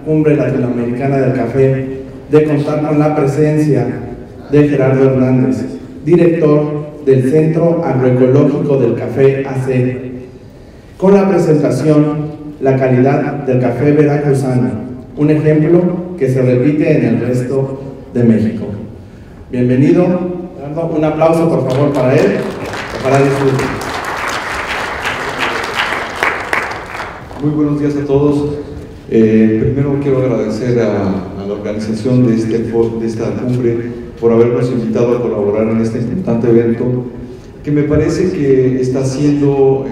Cumbre Latinoamericana del Café, de contar con la presencia de Gerardo Hernández, director del Centro Agroecológico del Café AC, con la presentación La calidad del café veracruzano, un ejemplo que se repite en el resto de México. Bienvenido, Gerardo, un aplauso por favor para él, para disfrutar. Muy buenos días a todos. Primero quiero agradecer a la organización de esta cumbre por habernos invitado a colaborar en este importante evento, que me parece que está siendo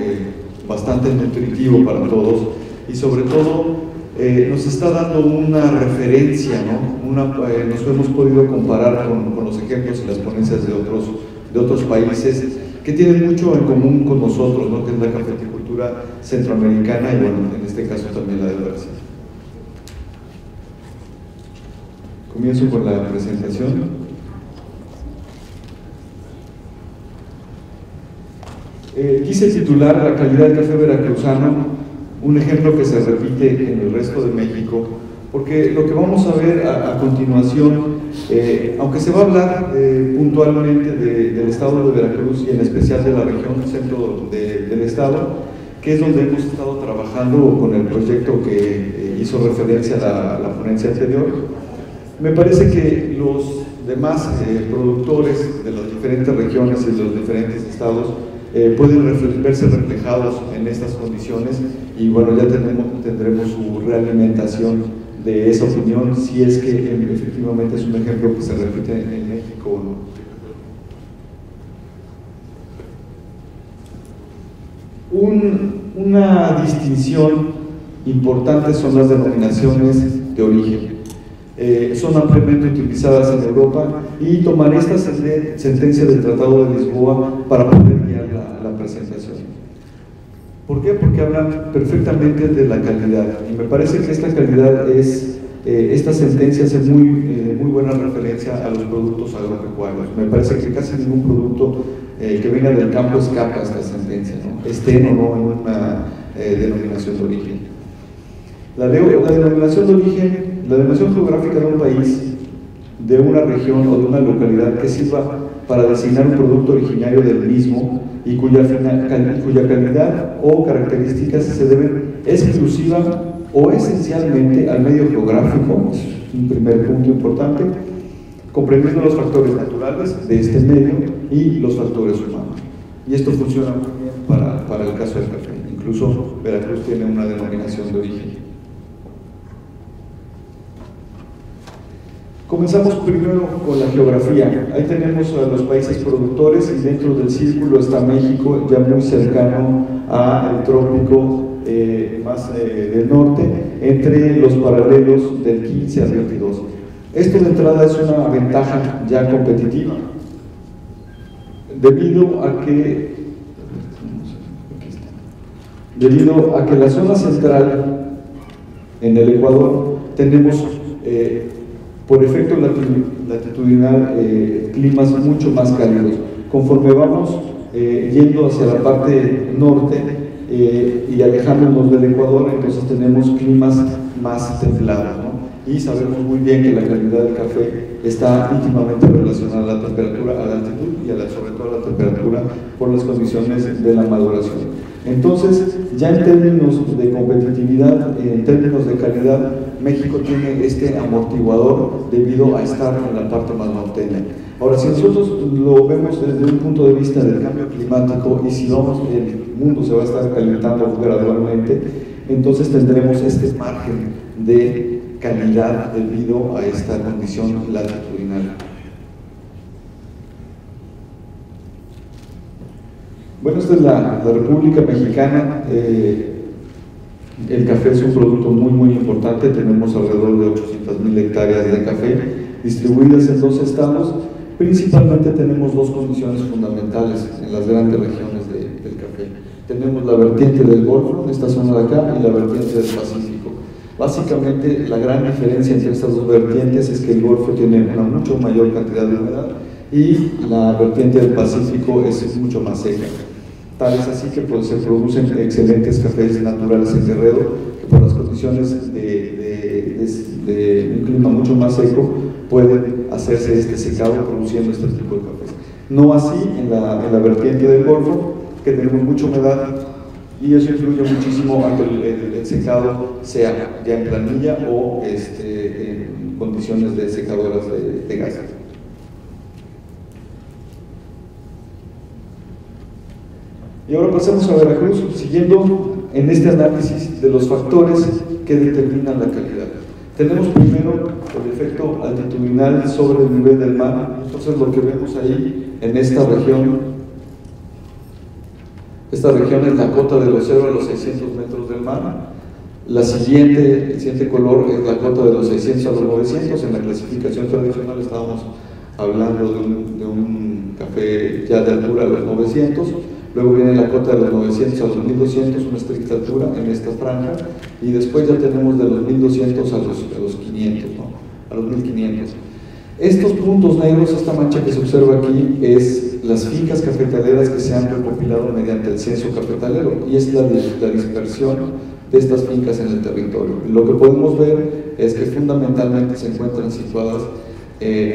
bastante nutritivo para todos y sobre todo nos está dando una referencia, ¿no? Nos hemos podido comparar con los ejemplos y las ponencias de otros países que tienen mucho en común con nosotros, ¿no? Que es la cafeticultura centroamericana y bueno, en este caso también la de Brasil. Comienzo con la presentación. Quise titular La calidad del café veracruzano, un ejemplo que se repite en el resto de México, porque lo que vamos a ver a continuación, aunque se va a hablar puntualmente del estado de Veracruz y en especial de la región centro del estado, que es donde hemos estado trabajando con el proyecto que hizo referencia a la ponencia anterior, me parece que los demás productores de las diferentes regiones y de los diferentes estados pueden verse reflejados en estas condiciones y bueno, ya tendremos su realimentación de esa opinión, si es que efectivamente es un ejemplo que se repite en México o no. Una distinción importante son las denominaciones de origen. Son ampliamente utilizadas en Europa y tomaré esta sentencia del Tratado de Lisboa para poder guiar la presentación. ¿Por qué? Porque hablan perfectamente de la calidad y me parece que esta calidad esta sentencia hace muy buena referencia a los productos agropecuarios. Me parece que casi ningún producto que venga del campo escapa a esta sentencia, ¿no? Estén o no en una denominación de origen. La denominación de origen, la denominación geográfica de un país, de una región o de una localidad que sirva para designar un producto originario del mismo y cuya calidad o características se deben exclusiva o esencialmente al medio geográfico, es un primer punto importante, comprendiendo los factores naturales de este medio y los factores humanos. Y esto funciona muy bien para el caso del café. Incluso Veracruz tiene una denominación de origen. Comenzamos primero con la geografía. Ahí tenemos a los países productores y dentro del círculo está México, ya muy cercano al trópico más del norte, entre los paralelos del 15 al 22. Esto de entrada es una ventaja ya competitiva, debido a que la zona central, en el Ecuador, tenemos por efecto latitudinal climas mucho más cálidos. Conforme vamos yendo hacia la parte norte y alejándonos del Ecuador, entonces tenemos climas más templados, ¿no? Y sabemos muy bien que la calidad del café está íntimamente relacionada a la temperatura, a la altitud y sobre todo a la temperatura por las condiciones de la maduración. Entonces, ya en términos de competitividad, en términos de calidad, México tiene este amortiguador debido a estar en la parte más norteña. Ahora, si nosotros lo vemos desde un punto de vista del cambio climático y si vamos, el mundo se va a estar calentando gradualmente, entonces tendremos este margen de calidad debido a esta condición latitudinal. Bueno, esta es la República Mexicana. El café es un producto muy importante. Tenemos alrededor de 800,000 hectáreas de café distribuidas en 2 estados. Principalmente tenemos 2 condiciones fundamentales en las grandes regiones del café. Tenemos la vertiente del Golfo, esta zona de acá, y la vertiente del Pacífico. Básicamente, la gran diferencia entre estas 2 vertientes es que el Golfo tiene una mucho mayor cantidad de humedad y la vertiente del Pacífico es mucho más seca. Tal es así que pues, se producen excelentes cafés naturales en Guerrero, que por las condiciones condiciones de un clima mucho más seco puede hacerse este secado produciendo este tipo de cafés. No así en la vertiente del Golfo, que tenemos mucha humedad, y eso influye muchísimo a que el secado sea ya en planilla o en condiciones de secadoras de gas. Y ahora pasemos a Veracruz, siguiendo en este análisis de los factores que determinan la calidad. Tenemos primero el efecto altitudinal sobre el nivel del mar. Entonces lo que vemos ahí en esta región es la cota de los 0 a los 600 metros del mar. El siguiente color es la cota de los 600 a los 900. En la clasificación tradicional estábamos hablando de un café ya de altura a los 900. Luego viene la cota de los 900 a los 1200, una estricta altura en esta franja, y después ya tenemos de los 1200 a los 500, ¿no? A los 1500. Estos puntos negros, esta mancha que se observa aquí, es las fincas cafetaleras que se han recopilado mediante el censo cafetalero, y es la dispersión de estas fincas en el territorio. Lo que podemos ver es que fundamentalmente se encuentran situadas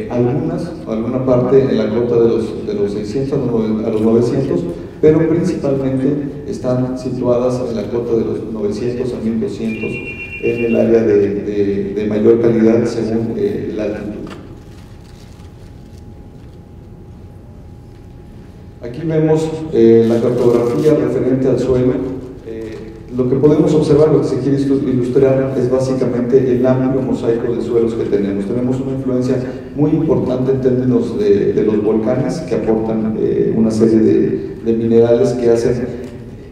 alguna parte en la cota de los 600 a los 900, pero principalmente están situadas en la cota de los 900 a 1200 en el área de mayor calidad según la altitud. Aquí vemos la cartografía referente al suelo. Lo que podemos observar, lo que se quiere ilustrar, es básicamente el amplio mosaico de suelos que tenemos. Tenemos una influencia muy importante en términos de los volcanes, que aportan una serie de minerales que hacen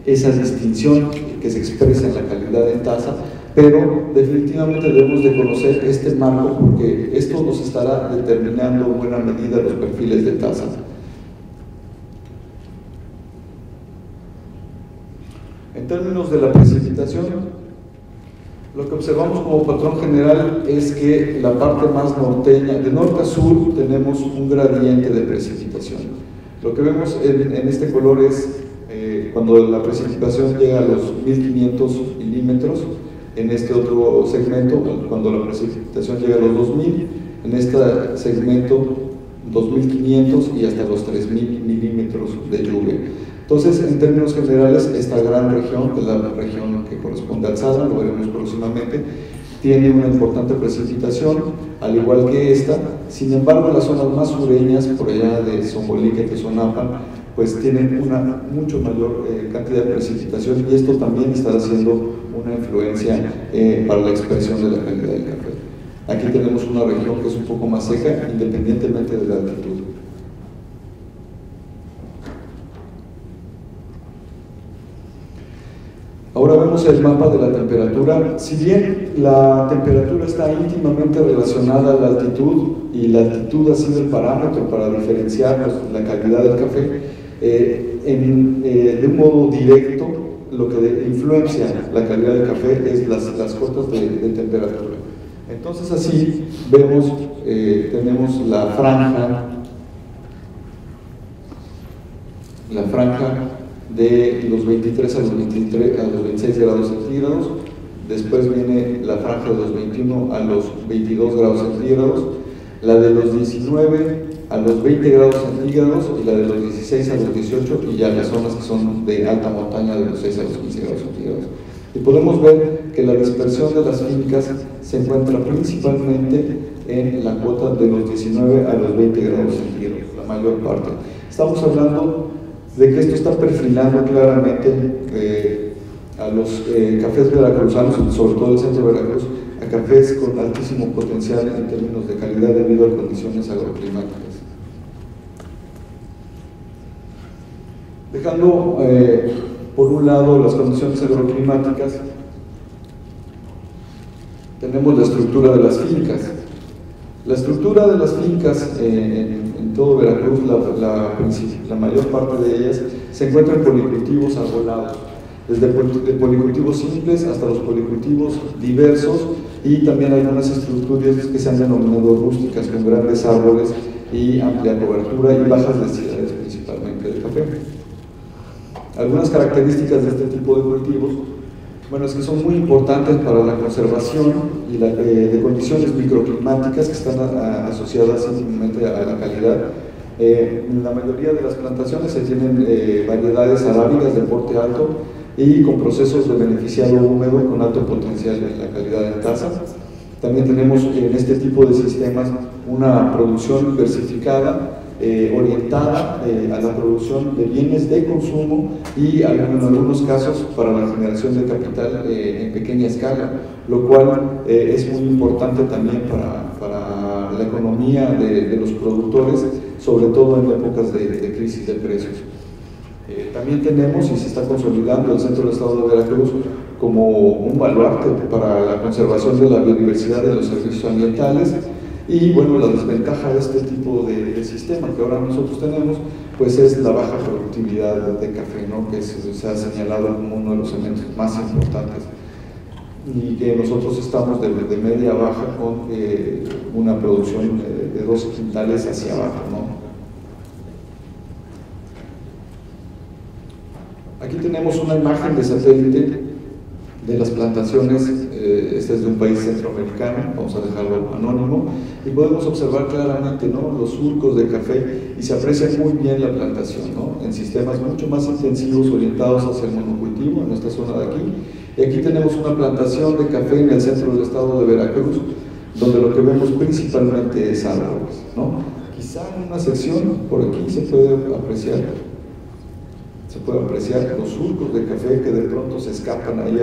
esa distinción que se expresa en la calidad en taza, pero definitivamente debemos de conocer este marco porque esto nos estará determinando en buena medida los perfiles de taza. En términos de la precipitación, lo que observamos como patrón general es que la parte más norteña, de norte a sur, tenemos un gradiente de precipitación. Lo que vemos en este color es cuando la precipitación llega a los 1500 milímetros, en este otro segmento, cuando la precipitación llega a los 2000, en este segmento 2500 y hasta los 3000 milímetros de lluvia. Entonces, en términos generales, esta gran región, que es la región que corresponde al Sadra, lo veremos próximamente, tiene una importante precipitación, al igual que esta. Sin embargo, las zonas más sureñas, por allá de Zongolica y Tezonapan, pues tienen una mucho mayor cantidad de precipitación, y esto también está haciendo una influencia para la expresión de la calidad del café. Aquí tenemos una región que es un poco más seca, independientemente de la altitud. Ahora vemos el mapa de la temperatura. Si bien la temperatura está íntimamente relacionada a la altitud, y la altitud ha sido el parámetro para diferenciar la calidad del café, de un modo directo, lo que influencia la calidad del café es las cotas de temperatura. Entonces así vemos, tenemos la franja de los 23 a los 26 grados centígrados, después viene la franja de los 21 a los 22 grados centígrados, la de los 19 a los 20 grados centígrados y la de los 16 a los 18, y ya las zonas que son de alta montaña de los 6 a los 15 grados centígrados. Y podemos ver que la dispersión de las fincas se encuentra principalmente en la cuota de los 19 a los 20 grados centígrados, la mayor parte. Estamos hablando de que esto está perfilando claramente a los cafés veracruzanos, sobre todo el centro de Veracruz, a cafés con altísimo potencial en términos de calidad debido a condiciones agroclimáticas. Dejando por un lado las condiciones agroclimáticas, tenemos la estructura de las fincas. La estructura de las fincas en todo Veracruz, la mayor parte de ellas se encuentran en policultivos arbolados, desde policultivos simples hasta los policultivos diversos, y también algunas estructuras que se han denominado rústicas, con grandes árboles y amplia cobertura y bajas densidades principalmente de café. Algunas características de este tipo de cultivos Bueno, es que son muy importantes para la conservación y de condiciones microclimáticas que están asociadas simplemente a la calidad. En la mayoría de las plantaciones se tienen variedades arábicas de porte alto y con procesos de beneficiado húmedo con alto potencial en la calidad de taza. También tenemos en este tipo de sistemas una producción diversificada, orientada a la producción de bienes de consumo y en algunos casos para la generación de capital en pequeña escala, lo cual es muy importante también para la economía de los productores, sobre todo en épocas de crisis de precios. También tenemos y se está consolidando el Centro del Estado de Veracruz como un baluarte para la conservación de la biodiversidad de los servicios ambientales. Y bueno, la desventaja de este tipo de sistema que ahora nosotros tenemos, pues es la baja productividad de café, ¿no? Que se ha señalado como uno de los elementos más importantes, y que nosotros estamos de media a baja con una producción de 12 quintales hacia abajo, ¿no? Aquí tenemos una imagen de satélite de las plantaciones. Este es de un país centroamericano, vamos a dejarlo anónimo, y podemos observar claramente, ¿no?, los surcos de café, y se aprecia muy bien la plantación, ¿no?, en sistemas mucho más intensivos orientados hacia el monocultivo en esta zona de aquí. Y aquí tenemos una plantación de café en el centro del estado de Veracruz, donde lo que vemos principalmente es árboles, ¿no? Quizá en una sección por aquí se puede apreciar los surcos de café que de pronto se escapan ahí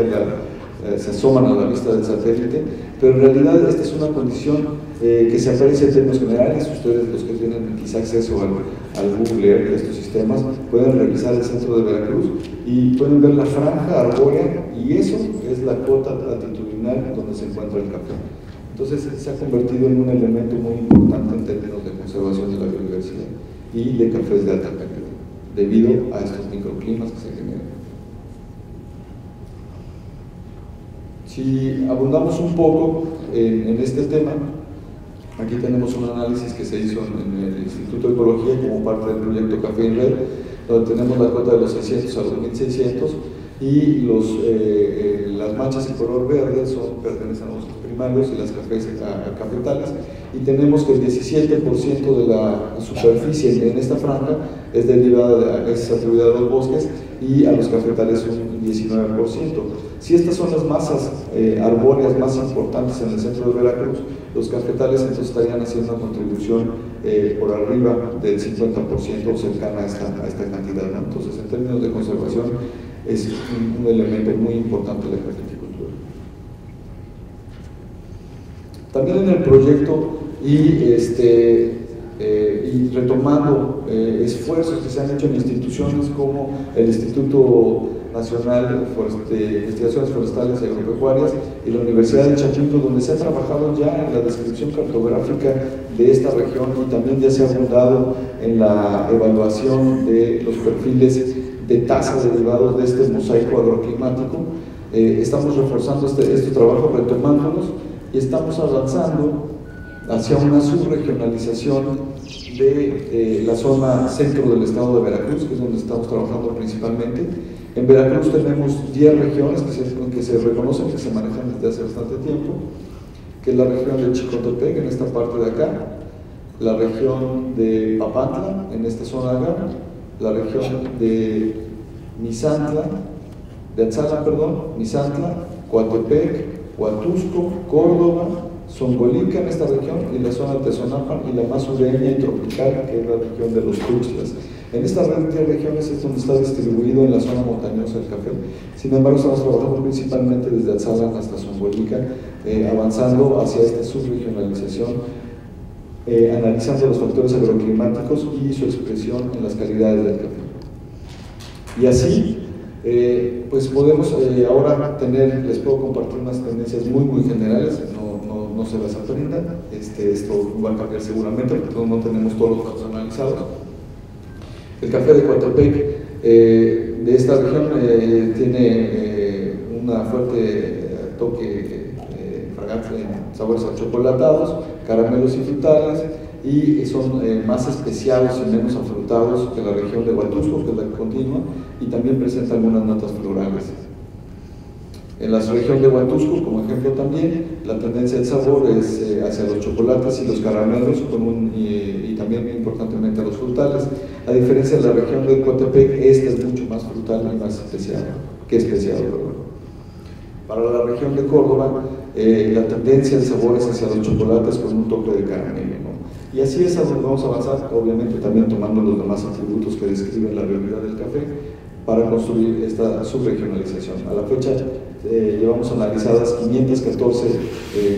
se asoman a la vista del satélite, pero en realidad esta es una condición que se aprecia en términos generales. Ustedes, los que tienen quizá acceso al Google Earth de estos sistemas, pueden revisar el centro de Veracruz y pueden ver la franja arbórea, y eso es la cota latitudinal donde se encuentra el café. Entonces se ha convertido en un elemento muy importante en términos de conservación de la biodiversidad y de cafés de alta calidad, debido a estos microclimas que se generan. Si abundamos un poco en este tema, aquí tenemos un análisis que se hizo en el Instituto de Ecología como parte del proyecto Café en Red, donde tenemos la cota de los 600 a los 1600, y las manchas de color verde pertenecen a los primarios y las cafés a cafetales, y tenemos que el 17% de la superficie en esta franja es atribuida a los bosques, y a los cafetales un 19%. Si estas son las masas arbóreas más importantes en el centro de Veracruz, los cafetales entonces estarían haciendo una contribución por arriba del 50% cercana a esta cantidad, ¿no? Entonces, en términos de conservación, es un elemento muy importante de la cafeticultura. También en el proyecto y retomando esfuerzos que se han hecho en instituciones como el Instituto Nacional de Investigaciones Forestales y Agropecuarias y la Universidad de Chapingo, donde se ha trabajado ya en la descripción cartográfica de esta región, y también ya se ha abundado en la evaluación de los perfiles de tasas derivados de este mosaico agroclimático. Estamos reforzando este trabajo, retomándolos, y estamos avanzando hacia una subregionalización de la zona centro del estado de Veracruz, que es donde estamos trabajando principalmente. En Veracruz tenemos 10 regiones que se reconocen, que se manejan desde hace bastante tiempo, que es la región de Chicotepec, en esta parte de acá, la región de Papantla, en esta zona de acá, la región de Misantla, Coatepec, Huatusco, Córdoba, Zongolica en esta región, y la zona de Tezonapan, y la más sureña y tropical, que es la región de los Tuxtlas. En esta red de regiones es donde está distribuido en la zona montañosa el café. Sin embargo, estamos trabajando principalmente desde Atzalan hasta Zongolica, avanzando hacia esta subregionalización, analizando los factores agroclimáticos y su expresión en las calidades del café. Y así, pues podemos ahora les puedo compartir unas tendencias muy generales, no se las aprendan, esto va a cambiar seguramente, porque no tenemos todos los datos analizados. El café de Coatepec, de esta región, tiene una fuerte toque fragante, sabores achocolatados, caramelos y frutales, y son más especiados y menos afrutados que la región de Huatusco, que es la que continúa, y también presenta algunas notas florales. En la región de Huatusco, como ejemplo también, la tendencia del sabor es hacia los chocolates y los caramelos y también importantemente a los frutales. A diferencia de la región de Coatepec, esta es mucho más frutal y más especial. Para la región de Córdoba, la tendencia del sabor es hacia los chocolates con un toque de caramelo, ¿no? Y así es a donde vamos a avanzar, obviamente también tomando los demás atributos que describen la realidad del café para construir esta subregionalización. A la fecha llevamos analizadas 514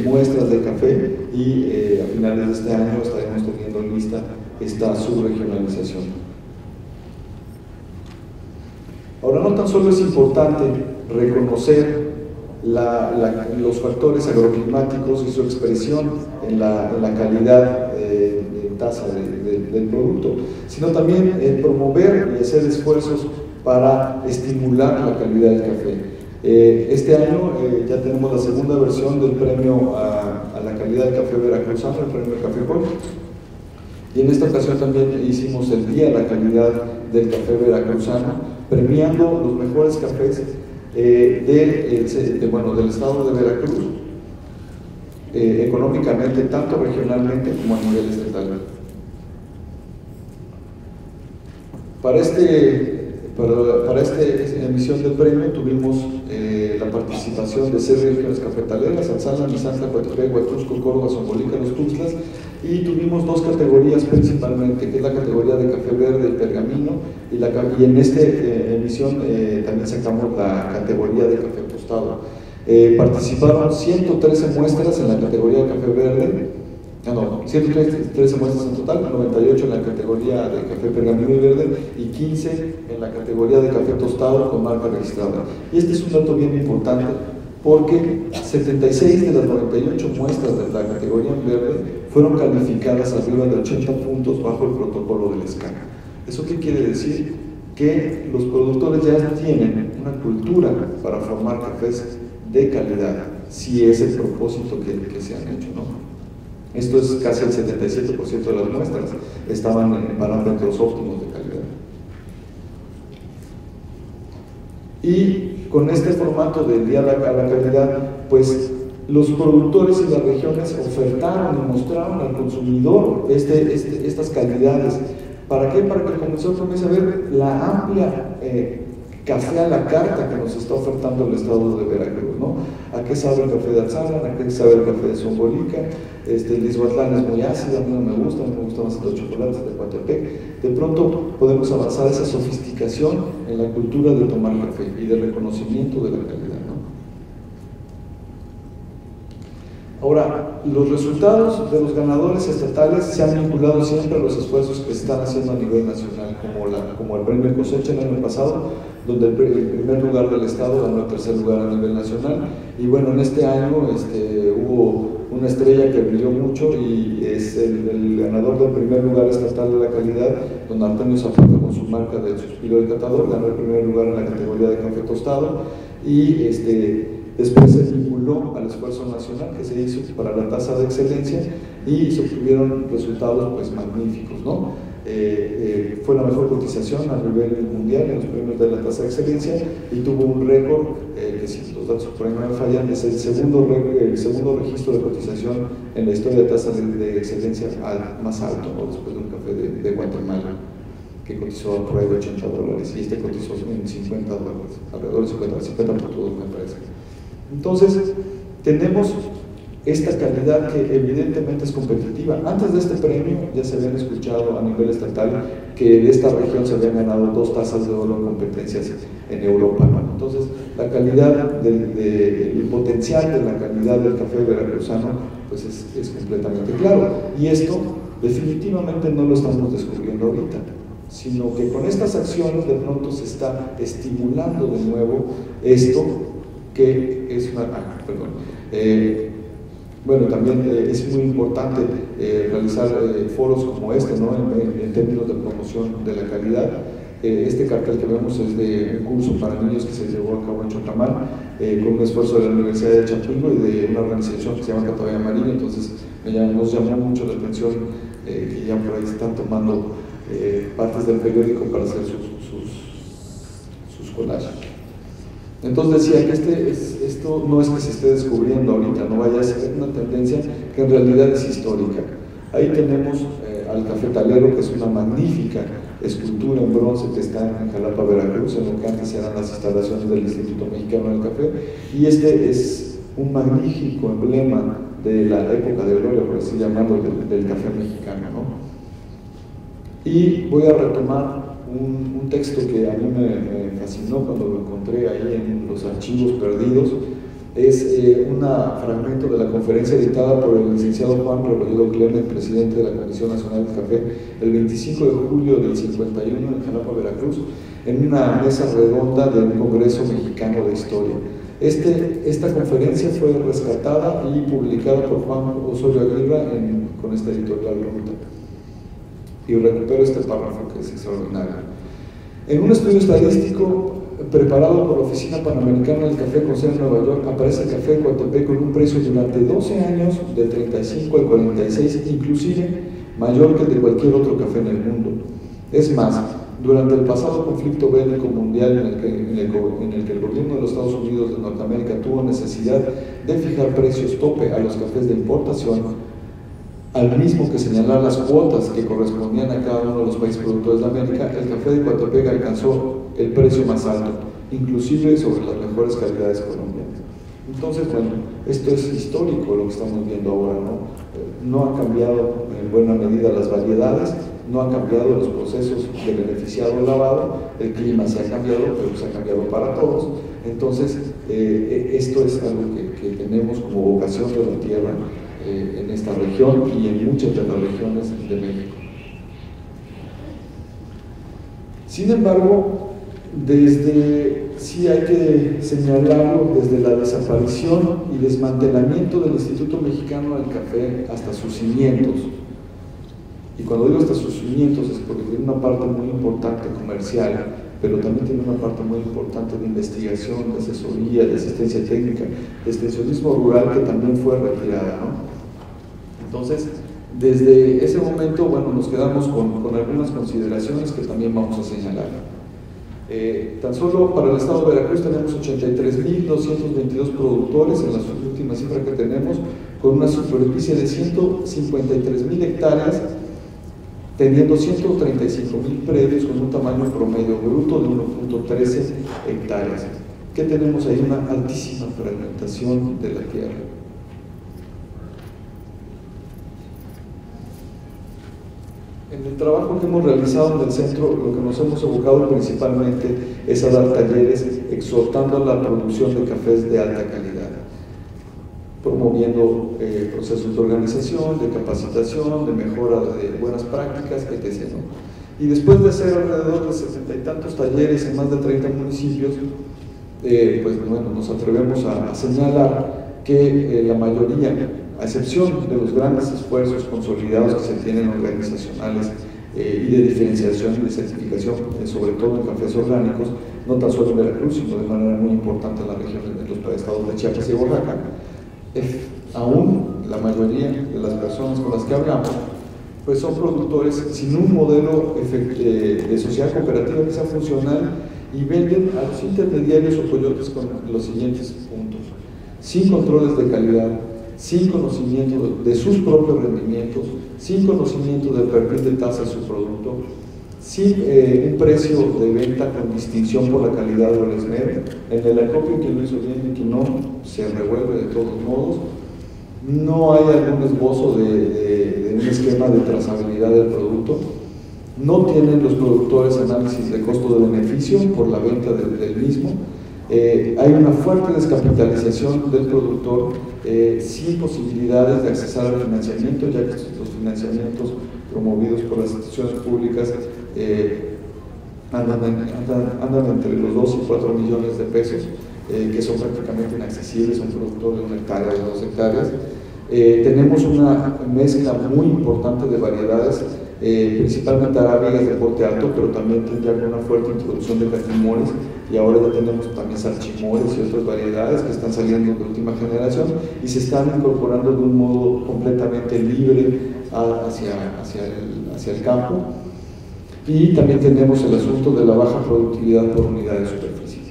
muestras de café y a finales de este año estaremos teniendo lista esta subregionalización. Ahora, no tan solo es importante reconocer los factores agroclimáticos y su expresión en la calidad de tasa del producto, sino también promover y hacer esfuerzos para estimular la calidad del café. Este año ya tenemos la segunda versión del premio a la calidad del café veracruzano, el premio Café Gol, y en esta ocasión también hicimos el Día de la Calidad del Café Veracruzano, premiando los mejores cafés del estado de Veracruz, económicamente, tanto regionalmente como a nivel estatal. Para esta emisión del premio tuvimos la participación de 6 regiones cafetaleras: Alzala, Misantla, Coatepec, Huatusco, Córdoba, Zongolica, Los Tuxtlas, y tuvimos 2 categorías principalmente, que es la categoría de café verde y pergamino, y en esta emisión también sacamos la categoría de café tostado. Participaron 113 muestras en la categoría de café verde, 113 muestras en total, 98 en la categoría de café pergamino y verde y 15 en la categoría de café tostado con marca registrada. Y este es un dato bien importante porque 76 de las 98 muestras de la categoría en verde fueron calificadas arriba de 80 puntos bajo el protocolo del escala. ¿Eso qué quiere decir? Que los productores ya tienen una cultura para formar cafés de calidad, si es el propósito que se han hecho, ¿no? Esto es casi el 77% de las muestras estaban en parámetros óptimos de calidad. Y con este formato del Día a la Calidad, pues los productores y las regiones ofertaron y mostraron al consumidor estas calidades. ¿Para qué? Para que el consumidor comience a ver la amplia café a la carta que nos está ofertando el estado de Veracruz, ¿no? ¿A qué sabe el café de Alzala? ¿A qué sabe el café de Zongolica? El Izhuatlán es muy ácido, a mí no me gusta más los chocolates de Coatepec. De pronto podemos avanzar esa sofisticación en la cultura de tomar café y de reconocimiento de la calidad, ¿no? Ahora, los resultados de los ganadores estatales se han vinculado siempre a los esfuerzos que se están haciendo a nivel nacional, como el premio Cosecha el año pasado, donde el primer lugar del estado ganó el tercer lugar a nivel nacional. Y bueno, en este año hubo una estrella que brilló mucho y es el ganador del primer lugar estatal de la calidad, don Artemio Zapata, con su marca del Suspiro del Catador, ganó el primer lugar en la categoría de café tostado y después se vinculó al esfuerzo nacional que se hizo para la tasa de excelencia y se obtuvieron resultados pues magníficos, ¿no? Fue la mejor cotización a nivel mundial en los premios de la tasa de excelencia y tuvo un récord que, si los datos por ahí no me fallan, es el segundo registro de cotización en la historia de tasas de excelencia más alto, ¿no? Después de un café de Guatemala que cotizó por ahí de $80 y este cotizó en $50, alrededor de 50 por todo, me parece. Entonces, tenemos esta calidad que evidentemente es competitiva. Antes de este premio ya se habían escuchado a nivel estatal que de esta región se habían ganado 2 tazas de oro en competencias en Europa, ¿no? Entonces, la calidad, el potencial de la calidad del café veracruzano pues es completamente claro. Y esto definitivamente no lo estamos descubriendo ahorita, sino que con estas acciones de pronto se está estimulando de nuevo esto que es una... bueno, también es muy importante realizar foros como este, ¿no? En términos de promoción de la calidad. Este cartel que vemos es de un curso para niños que se llevó a cabo en Chotamán, con un esfuerzo de la Universidad de Chapingo y de una organización que se llama Catavaya Marina. Entonces nos llamó mucho la atención que ya por ahí están tomando partes del periódico para hacer sus collages. Entonces decía que esto no es que se esté descubriendo ahorita, no vaya a ser una tendencia que en realidad es histórica. Ahí tenemos al cafetalero, que es una magnífica escultura en bronce que está en Jalapa, Veracruz, en lo que antes eran las instalaciones del Instituto Mexicano del Café, y este es un magnífico emblema de la época de gloria, por así llamarlo, del café mexicano, ¿no? Y voy a retomar un texto que a mí me fascinó cuando lo encontré ahí en los archivos perdidos. Es un fragmento de la conferencia dictada por el licenciado Juan Rebolledo Clemen, presidente de la Comisión Nacional del Café, el 25 de julio del 51 en Jalapa, Veracruz, en una mesa redonda del Congreso Mexicano de Historia. Esta conferencia fue rescatada y publicada por Juan Osorio Aguirre con esta editorial Ruta. Y recupero este párrafo que es extraordinario. En un estudio estadístico preparado por la Oficina Panamericana del Café con sede en Nueva York, aparece el café de Coatepec con un precio durante 12 años de 35 al 46, inclusive mayor que el de cualquier otro café en el mundo. Es más, durante el pasado conflicto bélico mundial en el que el gobierno de los Estados Unidos de Norteamérica tuvo necesidad de fijar precios tope a los cafés de importación, al mismo que señalar las cuotas que correspondían a cada uno de los países productores de América, el café de Coatepec alcanzó el precio más alto, inclusive sobre las mejores calidades colombianas. Entonces, bueno, esto es histórico lo que estamos viendo ahora, ¿no? No han cambiado en buena medida las variedades, no han cambiado los procesos de beneficiado lavado, el clima se ha cambiado, pero se ha cambiado para todos. Entonces, esto es algo que tenemos como vocación de la tierra en esta región y en muchas de las regiones de México. Sin embargo, sí hay que señalarlo, desde la desaparición y desmantelamiento del Instituto Mexicano del Café hasta sus cimientos, y cuando digo hasta sus cimientos es porque tiene una parte muy importante comercial, pero también tiene una parte muy importante de investigación, de asesoría, de asistencia técnica, de extensionismo rural, que también fue retirada, ¿no? Entonces, desde ese momento, bueno, nos quedamos con algunas consideraciones que también vamos a señalar. Tan solo para el estado de Veracruz tenemos 83.222 productores en las últimas cifras que tenemos, con una superficie de 153.000 hectáreas, teniendo 135.000 predios con un tamaño promedio bruto de 1.13 hectáreas. ¿Qué tenemos ahí? Una altísima fragmentación de la tierra. En el trabajo que hemos realizado en el centro, lo que nos hemos abocado principalmente es a dar talleres exhortando a la producción de cafés de alta calidad, promoviendo procesos de organización, de capacitación, de mejora de buenas prácticas, etc., ¿no? Y después de hacer alrededor de 60 y tantos talleres en más de 30 municipios, pues bueno, nos atrevemos a señalar que la mayoría, a excepción de los grandes esfuerzos consolidados que se tienen organizacionales y de diferenciación y de certificación, sobre todo en cafés orgánicos, no tan solo en Veracruz, sino de manera muy importante en la región de los estados de Chiapas y Oaxaca, aún la mayoría de las personas con las que hablamos, pues son productores sin un modelo de sociedad cooperativa que sea funcional, y venden a los intermediarios o coyotes con los siguientes puntos: sin controles de calidad, sin conocimiento de sus propios rendimientos, sin conocimiento del perfil de tasa de su producto, sin un precio de venta con distinción por la calidad o el esmero. En el acopio, quien lo hizo bien y quien no, se revuelve de todos modos. No hay algún esbozo de un esquema de trazabilidad del producto. No tienen los productores análisis de costo de beneficio por la venta del mismo. Hay una fuerte descapitalización del productor, sin posibilidades de accesar al financiamiento, ya que los financiamientos promovidos por las instituciones públicas andan entre los 2 y 4 millones de pesos, que son prácticamente inaccesibles a un productor de 1 hectárea o 2 hectáreas. Tenemos una mezcla muy importante de variedades, principalmente arábigas de porte alto, pero también ya con una fuerte introducción de catimores, y ahora ya tenemos también salchimores y otras variedades que están saliendo de última generación y se están incorporando de un modo completamente libre hacia el campo. Y también tenemos el asunto de la baja productividad por unidad de superficie.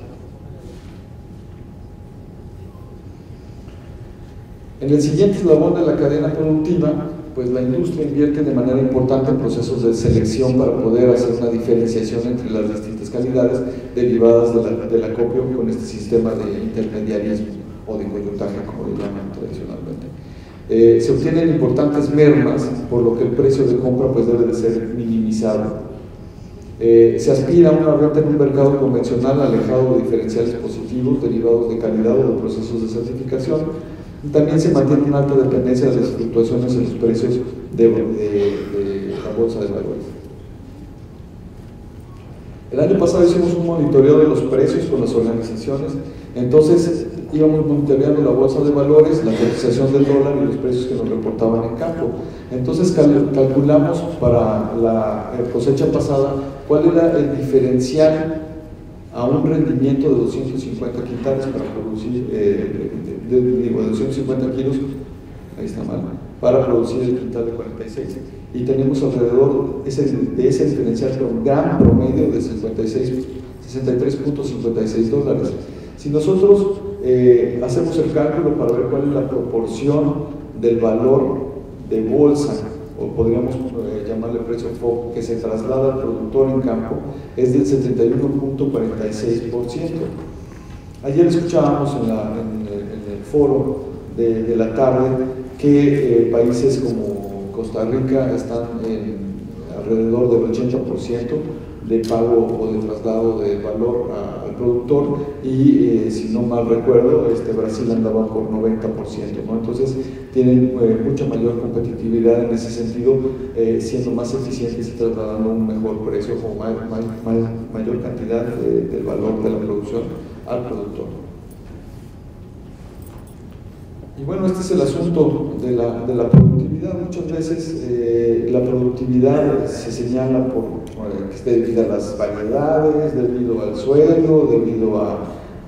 En el siguiente eslabón de la cadena productiva, pues la industria invierte de manera importante en procesos de selección para poder hacer una diferenciación entre las distintas calidades derivadas del acopio con este sistema de intermediarismo o de coyotaje, como le llaman tradicionalmente. Se obtienen importantes mermas, por lo que el precio de compra pues debe de ser minimizado. Se aspira a una venta en un mercado convencional alejado de diferenciales positivos derivados de calidad o de procesos de certificación. También se mantiene una alta dependencia de las fluctuaciones en los precios de la bolsa de valores. El año pasado hicimos un monitoreo de los precios con las organizaciones, entonces íbamos monitoreando la bolsa de valores, la cotización del dólar y los precios que nos reportaban en campo. Entonces calculamos para la cosecha pasada cuál era el diferencial a un rendimiento de 250 quintales para producir, de 250 kilos, ahí está mal, para producir el quintal de 46. Y tenemos alrededor de ese diferencial con un gran promedio de 63.56 dólares. Si nosotros hacemos el cálculo para ver cuál es la proporción del valor de bolsa, o podríamos llamarle precio FOB, que se traslada al productor en campo, es del 71.46%. Ayer escuchábamos en el foro de la tarde que países como Costa Rica están alrededor del 80% de pago o de traslado de valor al productor y si no mal recuerdo Brasil andaba por 90%, ¿no? Entonces tienen mucha mayor competitividad en ese sentido, siendo más eficientes y trasladando un mejor precio o mayor cantidad del valor de la producción al productor. Y bueno, este es el asunto de la productividad. Muchas veces la productividad se señala por que esté debido a las variedades, debido al suelo, debido a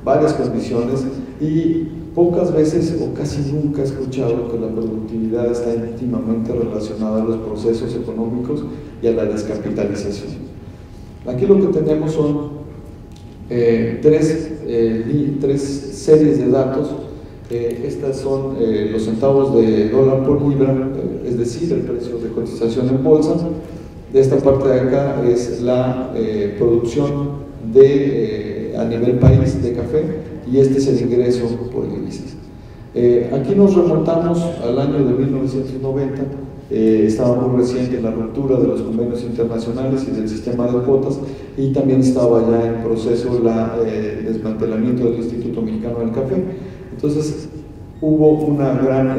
varias condiciones, y pocas veces o casi nunca he escuchado que la productividad está íntimamente relacionada a los procesos económicos y a la descapitalización. Aquí lo que tenemos son tres series de datos. Estas son los centavos de dólar por libra, es decir, el precio de cotización en bolsa. De esta parte de acá es la producción a nivel país de café, y este es el ingreso por divisas. Aquí nos remontamos al año de 1990, estaba muy reciente la ruptura de los convenios internacionales y del sistema de cuotas, y también estaba ya en proceso el desmantelamiento del Instituto Mexicano del Café. Entonces hubo un gran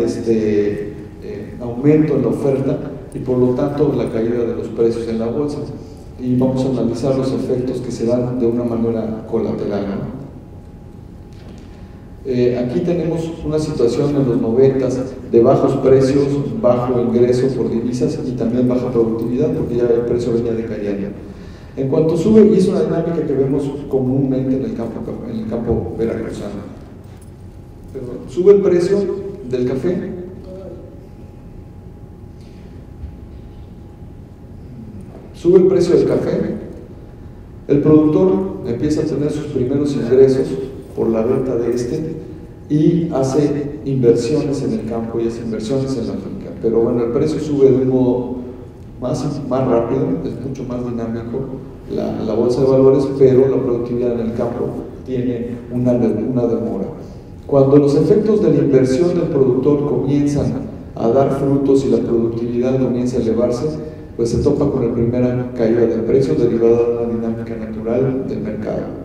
aumento en la oferta y por lo tanto la caída de los precios en la bolsa, y vamos a analizar los efectos que se dan de una manera colateral, ¿no? Aquí tenemos una situación en los 90 de bajos precios, bajo ingreso por divisas y también baja productividad, porque ya el precio venía decayendo. En cuanto sube, y es una dinámica que vemos comúnmente en el campo veracruzano, pero sube el precio del café, el productor empieza a tener sus primeros ingresos por la venta de y hace inversiones en el campo y hace inversiones en la finca, pero bueno, el precio sube de un modo más rápido, es mucho más dinámico la bolsa de valores, pero la productividad en el campo tiene una demora. Cuando los efectos de la inversión del productor comienzan a dar frutos y la productividad comienza a elevarse, pues se topa con la primera caída del precio derivada de una dinámica natural del mercado.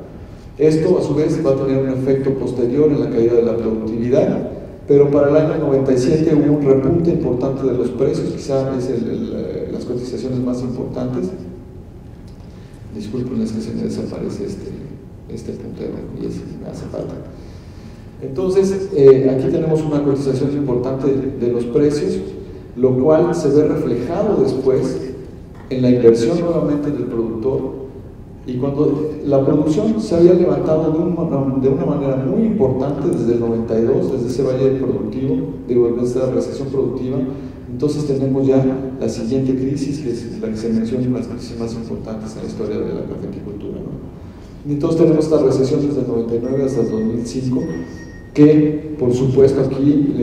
Esto a su vez va a tener un efecto posterior en la caída de la productividad, pero para el año 97 hubo un repunte importante de los precios, quizá es las cotizaciones más importantes. Disculpen, es que se me desaparece este puntero y me hace falta. Entonces, aquí tenemos una cotización importante de los precios, lo cual se ve reflejado después en la inversión nuevamente del productor, y cuando la producción se había levantado de una manera muy importante desde el 92, desde ese valle productivo, desde esa recesión productiva, entonces tenemos ya la siguiente crisis, que es la que se menciona en las crisis más importantes en la historia de la cafeticultura, ¿no? Y entonces tenemos esta recesión desde el 99 hasta el 2005, que por supuesto aquí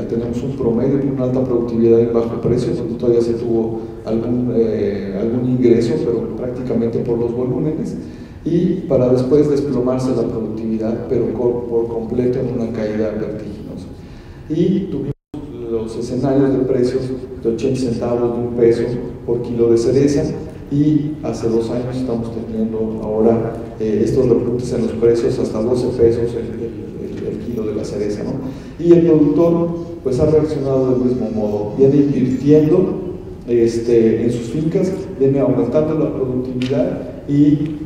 tenemos un promedio de una alta productividad y bajo precio, donde todavía se tuvo algún ingreso, pero prácticamente por los volúmenes, y para después desplomarse la productividad, pero por completo en una caída vertiginosa. Y tuvimos los escenarios de precios de 80 centavos, de 1 peso por kilo de cereza, y hace 2 años estamos teniendo ahora estos repuntes en los precios hasta 12 pesos el kilo de la cereza, ¿no? Y el productor pues ha reaccionado del mismo modo, viene invirtiendo en sus fincas, viene aumentando la productividad y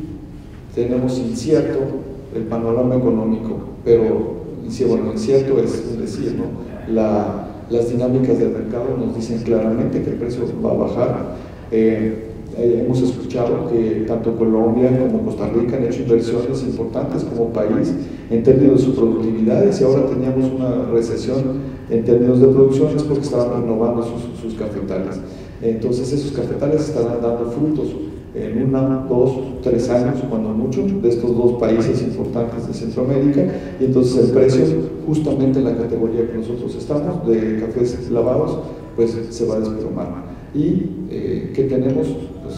tenemos incierto el panorama económico, pero bueno, incierto es decir, ¿no? Las dinámicas del mercado nos dicen claramente que el precio va a bajar. Hemos escuchado que tanto Colombia como Costa Rica han hecho inversiones importantes como país en términos de su productividad, y si ahora teníamos una recesión en términos de producciones porque estaban renovando sus cafetales. Entonces esos cafetales estarán dando frutos en 1, 2, 3 años, cuando mucho, de estos 2 países importantes de Centroamérica, y entonces el precio, justamente en la categoría que nosotros estamos, de cafés lavados, pues se va a desplomar. Y ¿qué tenemos? Pues